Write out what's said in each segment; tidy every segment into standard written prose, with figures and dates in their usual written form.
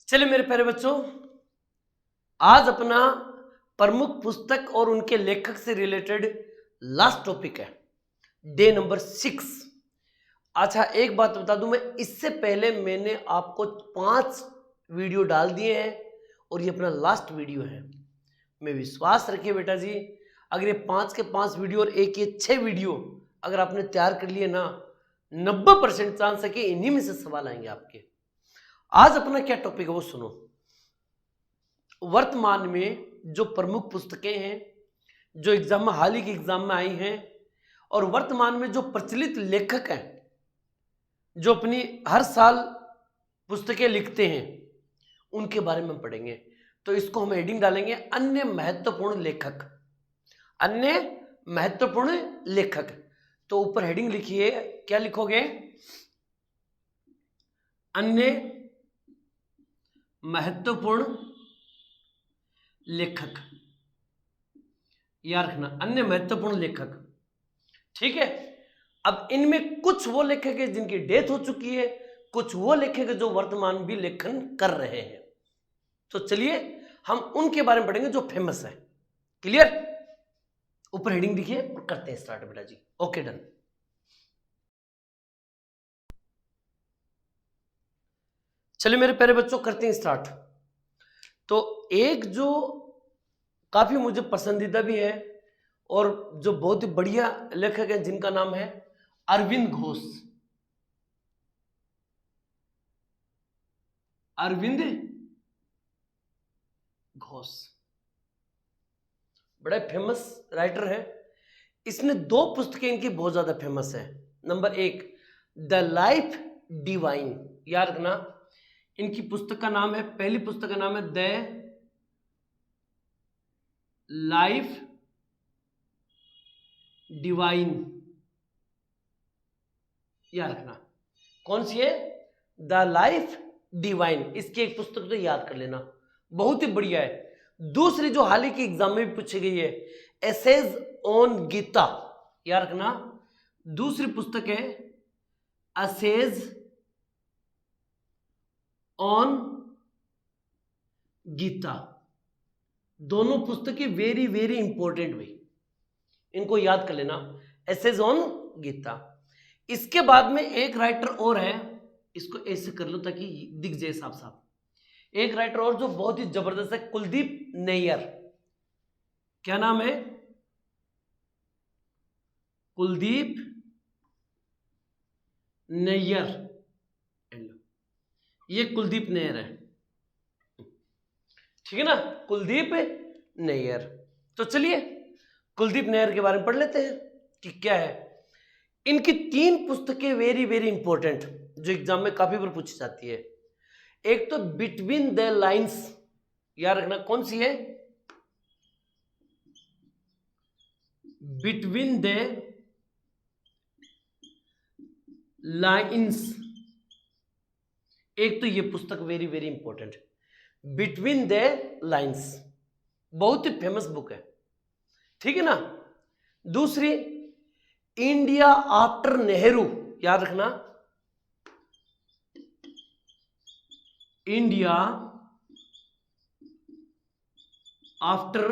चलिए मेरे प्यारे बच्चों, आज अपना प्रमुख पुस्तक और उनके लेखक से रिलेटेड लास्ट टॉपिक है, डे नंबर 6। अच्छा, एक बात बता दूं, मैं इससे पहले मैंने आपको 5 वीडियो डाल दिए हैं और ये अपना लास्ट वीडियो है। मैं विश्वास रखिए बेटा जी, अगर ये 5 के 5 वीडियो और एक ये 6 वीडियो अगर आपने तैयार कर लिए ना, 90% चांस है कि इन्हीं में से सवाल आएंगे आपके। आज अपना क्या टॉपिक है वो सुनो। वर्तमान में जो प्रमुख पुस्तकें हैं जो एग्जाम में, हाल ही के एग्जाम में आई हैं, और वर्तमान में जो प्रचलित लेखक हैं जो अपनी हर साल पुस्तकें लिखते हैं, उनके बारे में पढ़ेंगे। तो इसको हम हेडिंग डालेंगे अन्य महत्वपूर्ण लेखक। अन्य महत्वपूर्ण लेखक। तो ऊपर हेडिंग लिखिए, क्या लिखोगे? अन्य महत्वपूर्ण लेखक। याद रखना, अन्य महत्वपूर्ण लेखक। ठीक है। अब इनमें कुछ वो लेखक है जिनकी डेथ हो चुकी है, कुछ वो लेखक है जो वर्तमान भी लेखन कर रहे हैं। तो चलिए हम उनके बारे में पढ़ेंगे जो फेमस है। क्लियर? ऊपर हेडिंग लिखिए और करते हैं स्टार्ट बेटा जी। Okay, done. चलिए मेरे प्यारे बच्चों, करते हैं स्टार्ट। तो एक जो काफी मुझे पसंदीदा भी है और जो बहुत ही बढ़िया लेखक है, जिनका नाम है अरविंद घोष। अरविंद घोष बड़ा फेमस राइटर है। इसने 2 पुस्तकें इनकी बहुत ज्यादा फेमस है। Number 1 the life divine. याद रखना, इनकी पुस्तक का नाम है, पहली पुस्तक का नाम है द लाइफ डिवाइन। याद रखना कौन सी है? The life divine. इसकी एक पुस्तक तो याद कर लेना, बहुत ही बढ़िया है। दूसरी जो हाल ही के एग्जाम में भी पूछी गई है, एसेज ऑन गीता। याद रखना, दूसरी पुस्तक है एसेज ऑन गीता। दोनों पुस्तकें वेरी वेरी इंपॉर्टेंट भाई, इनको याद कर लेना, एसेज ऑन गीता। इसके बाद में एक राइटर और है, इसको ऐसे कर लो ताकि दिख जाए साफ साफ। एक राइटर और जो बहुत ही जबरदस्त है, कुलदीप नैयर। क्या नाम है? कुलदीप नैयर। ये कुलदीप नैयर है, ठीक है ना? कुलदीप नैयर। तो चलिए कुलदीप नैयर के बारे में पढ़ लेते हैं कि क्या है। इनकी 3 पुस्तकें वेरी वेरी इंपॉर्टेंट जो एग्जाम में काफी बार पूछी जाती है। एक तो बिटवीन द लाइंस। याद रखना कौन सी है? Between the lines. एक तो ये पुस्तक very very important, between the lines, बहुत ही फेमस बुक है, ठीक है ना? दूसरी इंडिया आफ्टर नेहरू। याद रखना, इंडिया आफ्टर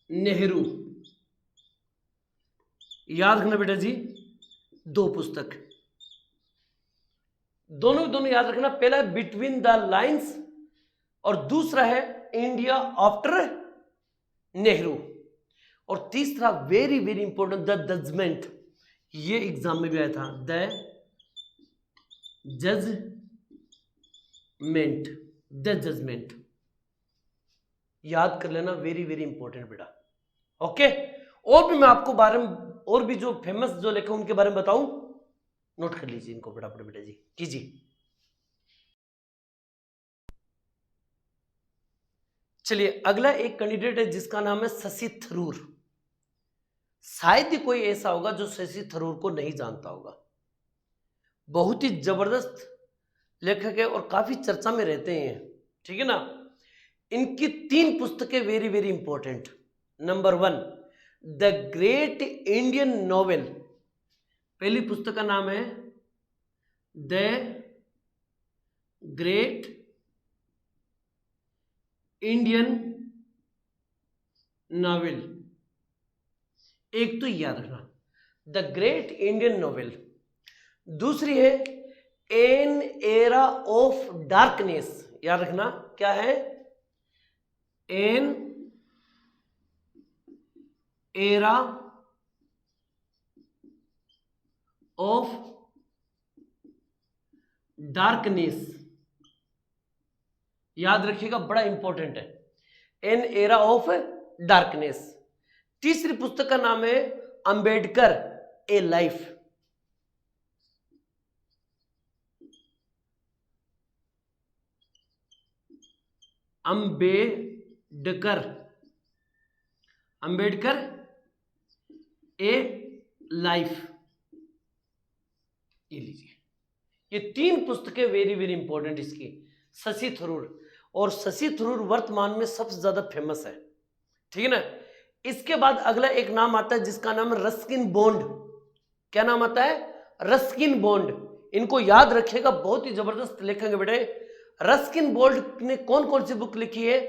नेहरू। याद रखना बेटा जी, 2 पुस्तक, दोनों याद रखना। पहला है बिटवीन द लाइंस और दूसरा है इंडिया आफ्टर नेहरू। और तीसरा very very important, the judgment. ये एग्जाम में भी आया था, द जजमेंट। द जजमेंट याद कर लेना, वेरी वेरी इंपॉर्टेंट बेटा। ओके। और भी मैं आपको बारे में, और भी जो फेमस जो लेखक उनके बारे में बताऊं, नोट कर लीजिए इनको फटाफट बेटा जी, कीजिए। चलिए अगला एक कैंडिडेट है जिसका नाम है शशि थरूर। शायद ही कोई ऐसा होगा जो शशि थरूर को नहीं जानता होगा। बहुत ही जबरदस्त लेखक है और काफी चर्चा में रहते हैं, ठीक है ना? इनकी 3 पुस्तकें very very important. Number 1 the great Indian novel. पहली पुस्तक का नाम है द ग्रेट इंडियन नॉवेल। एक तो याद रखना, द ग्रेट इंडियन नॉवेल। दूसरी है एन एरा ऑफ डार्कनेस। याद रखना क्या है, एन एरा ऑफ डार्कनेस। याद रखिएगा, बड़ा इंपॉर्टेंट है, एन एरा ऑफ डार्कनेस। तीसरी पुस्तक का नाम है अंबेडकर ए लाइफ। अंबेडकर, अंबेडकर ए लाइफ, ये लीजिए। ये तीन पुस्तकें वेरी वेरी इंपॉर्टेंट इसकी। शशि थरूर, और शशि थरूर वर्तमान में सबसे ज्यादा फेमस है, ठीक है ना। इसके बाद अगला एक नाम आता है जिसका नाम है रस्किन बॉन्ड। क्या नाम आता है, रस्किन बॉन्ड। इनको याद रखिएगा, बहुत ही जबरदस्त लिखेंगे बेटे। रस्किन बॉन्ड ने कौन कौन सी बुक लिखी है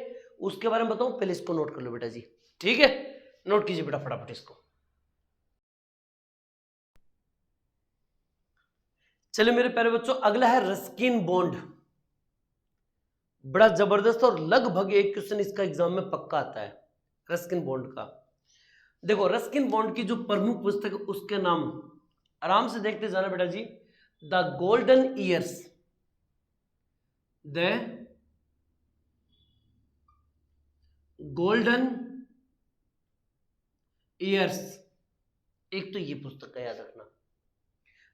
उसके बारे में बताऊं, पहले इसको नोट कर लो बेटा जी, ठीक है। नोट कीजिए बेटा फटाफट इसको। चलिए मेरे प्यारे बच्चों, अगला है रस्किन बॉन्ड। बड़ा जबरदस्त और लगभग एक क्वेश्चन इसका एग्जाम में पक्का आता है रस्किन बॉन्ड का। देखो रस्किन बॉन्ड की जो प्रमुख पुस्तक है उसके नाम आराम से देखते जाना बेटा जी। The golden years, the golden years, एक तो ये पुस्तक का याद रखना।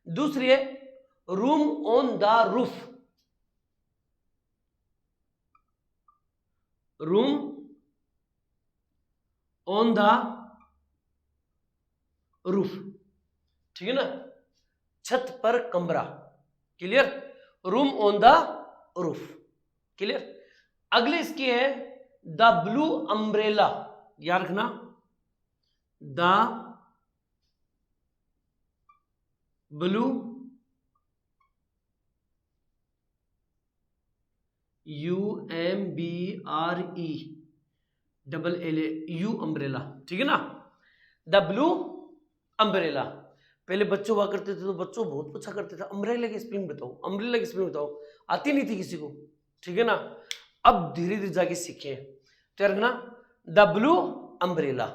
दूसरी है room on the roof, room on the roof, ठीक है ना, छत पर कमरा। Clear, room on the roof, clear. अगली इसकी है द ब्लू अम्ब्रेला। याद रखना, द ब्लू UMBRELLA अम्ब्रेला, ठीक है ना, द ब्लू अम्ब्रेला। पहले बच्चे हुआ करते थे तो बच्चों बहुत पूछा करते थे अम्ब्रेला की स्पेलिंग बताओ, अम्ब्रेला की स्पेलिंग बताओ, आती नहीं थी किसी को, ठीक है ना। अब धीरे धीरे जाके सीखे, तो रखना द ब्लू अम्ब्रेला।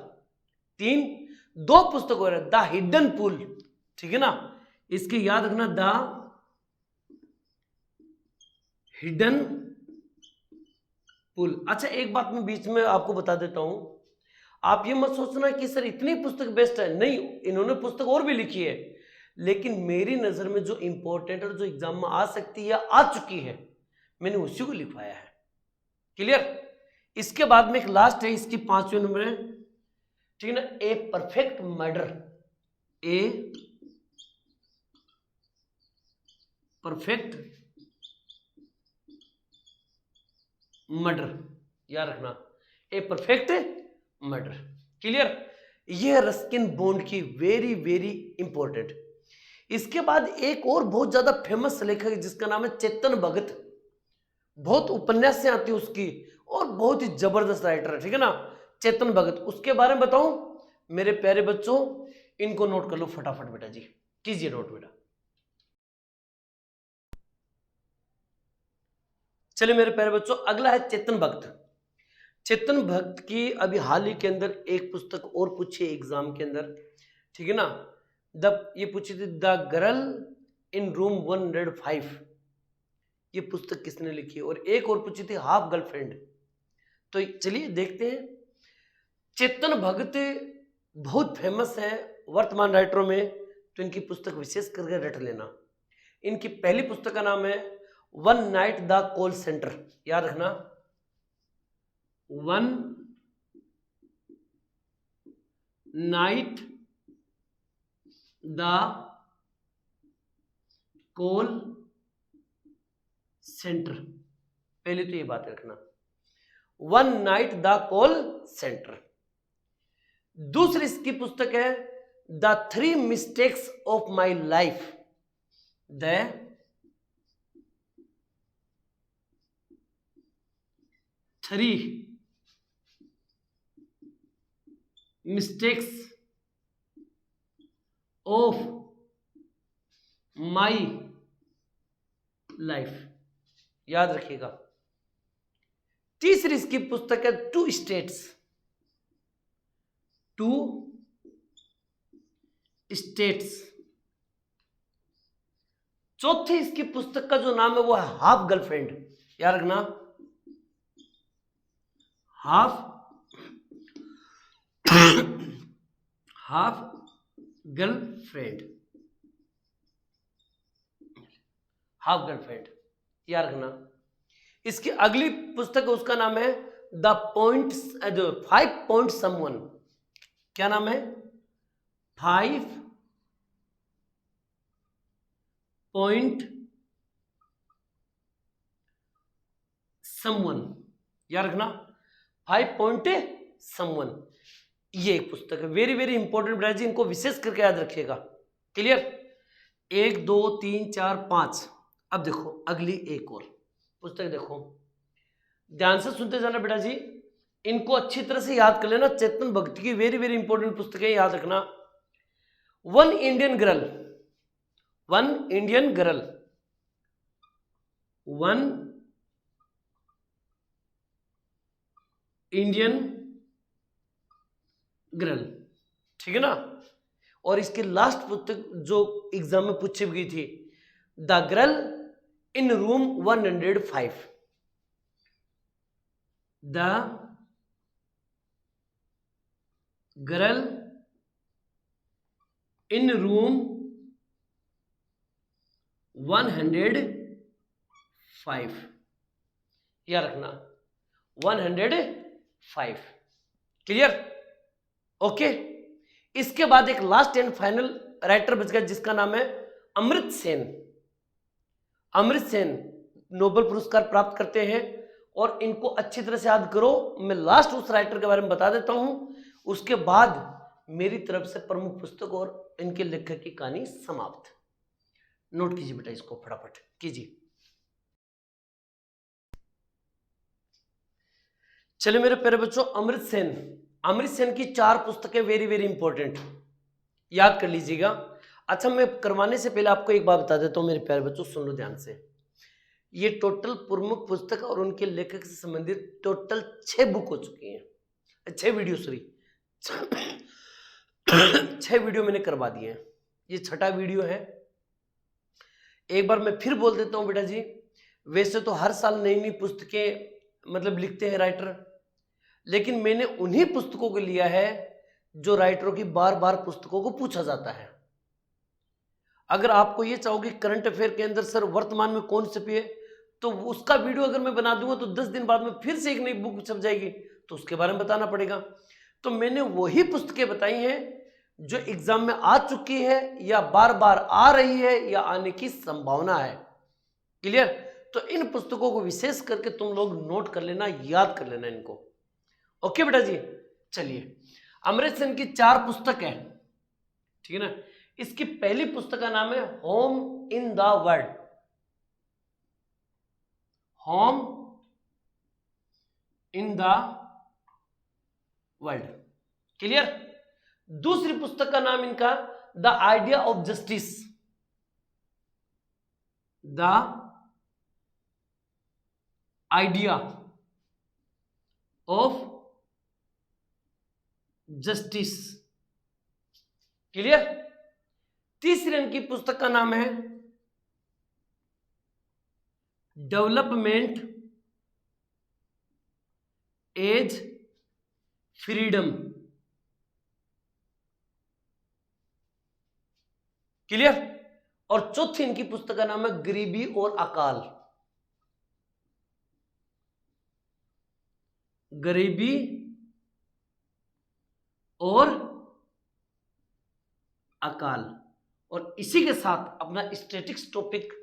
तीन, दो पुस्तक और द हिडन पूल, ठीक है ना, इसके याद रखना द हिडन पुल। अच्छा एक बात मैं बीच में आपको बता देता हूं, आप ये मत सोचना कि सर इतनी पुस्तक बेस्ट है, नहीं, इन्होंने पुस्तक और भी लिखी है, लेकिन मेरी नजर में जो इंपॉर्टेंट और जो एग्जाम में आ सकती है आ चुकी है मैंने उसी को लिखवाया है। क्लियर। इसके बाद में एक लास्ट है, इसकी 5वें नंबर है, ठीक है ना, a perfect murder, a perfect murder. याद रखना, ए परफेक्ट मर्डर। क्लियर। यह है रस्किन बॉन्ड की वेरी वेरी इंपॉर्टेंट। इसके बाद एक और बहुत ज्यादा फेमस लेखक है जिसका नाम है चेतन भगत। बहुत उपन्यास से आती है उसकी और बहुत ही जबरदस्त राइटर है, ठीक है ना, चेतन भगत। उसके बारे में बताऊं मेरे प्यारे बच्चों, इनको नोट कर लो फटाफट बेटा जी, कीजिए नोट बेटा। चलिए मेरे प्यारे बच्चों, अगला है चेतन भगत। चेतन भगत की अभी हाल ही के अंदर एक पुस्तक और पूछी है एग्जाम के अंदर, ठीक है ना, ये पूछी थी द गर्ल इन रूम 105। ये पुस्तक किसने लिखी, और एक और पूछी थी हाफ गर्लफ्रेंड। तो चलिए देखते हैं। चेतन भगत बहुत फेमस है वर्तमान राइटरों में, तो इनकी पुस्तक विशेष करके रट लेना। इनकी पहली पुस्तक का नाम है one night the call centre. याद रखना, one night the call centre. पहले तो ये बात रखना, one night the call centre. दूसरी इसकी पुस्तक है the 3 mistakes of my life, the 3 mistakes of my life, याद रखिएगा। तीसरी इसकी पुस्तक है 2 स्टेट्स, 2 स्टेट्स। चौथी इसकी पुस्तक का जो नाम है वो है हाफ गर्लफ्रेंड, याद रखना, हाफ गर्लफ्रेंड, हाफ गर्लफ्रेंड, याद रखना। इसकी अगली पुस्तक है उसका नाम है द पॉइंट्स, 5 पॉइंट समवन, क्या नाम है? 5 पॉइंट समवन, याद रखना, 5 पॉइंट समवन। ये एक पुस्तक है, वेरी वेरी इंपॉर्टेंट बेटा जी, इनको विशेष करके याद रखिएगा। क्लियर? 1 2 3 4 5। अब देखो अगली एक और पुस्तक, देखो ध्यान से सुनते जाना बेटा जी, इनको अच्छी तरह से याद कर लेना। चेतन भगत की वेरी वेरी इंपॉर्टेंट पुस्तक है, याद रखना। One Indian girl, one Indian girl, one Indian girl, ठीक है ना। और इसकी लास्ट पुस्तक जो एग्जाम में पूछी गई थी, the girl in room 105, the girl in room 105, याद रखना, 105। क्लियर? ओके। इसके बाद एक लास्ट एंड फाइनल राइटर बच गया जिसका नाम है अमृत सेन। अमृत सेन नोबेल पुरस्कार प्राप्त करते हैं और इनको अच्छी तरह से याद करो। मैं लास्ट उस राइटर के बारे में बता देता हूं, उसके बाद मेरी तरफ से प्रमुख पुस्तक और इनके लेखक की कहानी समाप्त। नोट कीजिए बेटा, इसको फटाफट कीजिए। चलिए मेरे प्यारे बच्चों, अमृत सेन की 4 पुस्तकें वेरी वेरी इंपॉर्टेंट, याद कर लीजिएगा। अच्छा, मैं करवाने से पहले आपको एक बात बता देता हूं मेरे प्यारे बच्चों, सुन लो ध्यान से। ये टोटल प्रमुख पुस्तक और उनके लेखक से संबंधित टोटल 6 बुक हो चुकी हैं, 6 वीडियो, सॉरी 6 वीडियो मैंने करवा दिए हैं। ये 6ठा वीडियो है। एक बार मैं फिर बोल देता हूं बेटा जी, वैसे तो हर साल नई नई पुस्तकें मतलब लिखते हैं राइटर, लेकिन मैंने उन्हीं पुस्तकों को लिया है जो राइटरों की बार बार पुस्तकों को पूछा जाता है। अगर आपको ये चाहोगे करंट अफेयर के अंदर सर वर्तमान में कौन से पे, तो उसका वीडियो अगर मैं बना दूंगा तो 10 दिन बाद में फिर से एक नई बुक छप जाएगी, तो उसके बारे में बताना पड़ेगा। तो मैंने वही पुस्तकें बताई हैं जो एग्जाम में आ चुकी है या बार बार आ रही है या आने की संभावना है। क्लियर? तो इन पुस्तकों को विशेष करके तुम लोग नोट कर लेना, याद कर लेना इनको। ओके बेटा जी। चलिए, अमृत सेन की 4 पुस्तक है, ठीक है ना। इसकी पहली पुस्तक का नाम है home in the world, home in the world. Clear? दूसरी पुस्तक का नाम इनका the idea of justice, the idea of justice. Clear? तीसरी इनकी पुस्तक का नाम है डेवलपमेंट एज फ्रीडम। क्लियर? और चौथी इनकी पुस्तक का नाम है गरीबी और अकाल, गरीबी और अकाल। और इसी के साथ अपना स्टैटिक्स टॉपिक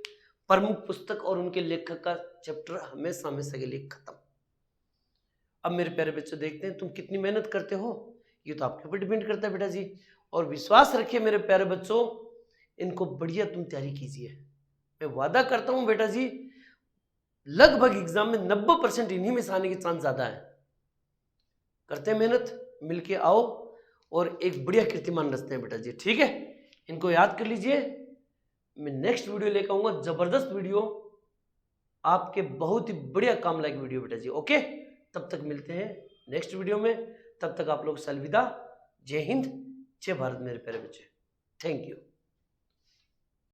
प्रमुख पुस्तक और उनके लेखक का चैप्टर हमेशा हमेशा के लिए खत्म। अब मेरे प्यारे बच्चों, देखते हैं तुम कितनी मेहनत करते हो, ये तो आपके ऊपर डिपेंड करता है बेटा जी। और विश्वास रखिए मेरे प्यारे बच्चों, इनको बढ़िया तुम तैयारी कीजिए। मैं वादा करता हूं बेटा जी, लगभग एग्जाम में 90% इन्हीं में से आने के चांस ज्यादा है। करते हैं मेहनत, मिलके आओ और एक बढ़िया कीर्तिमान रचते हैं बेटा जी, ठीक है। इनको याद कर लीजिए। मैं नेक्स्ट वीडियो लेकर आऊंगा, जबरदस्त वीडियो, आपके बहुत ही बढ़िया काम लायक वीडियो बेटा जी, ओके। तब तक मिलते हैं नेक्स्ट वीडियो में, तब तक आप लोग से अलविदा। जय हिंद, जय भारत मेरे प्यारे बच्चे, थैंक यू।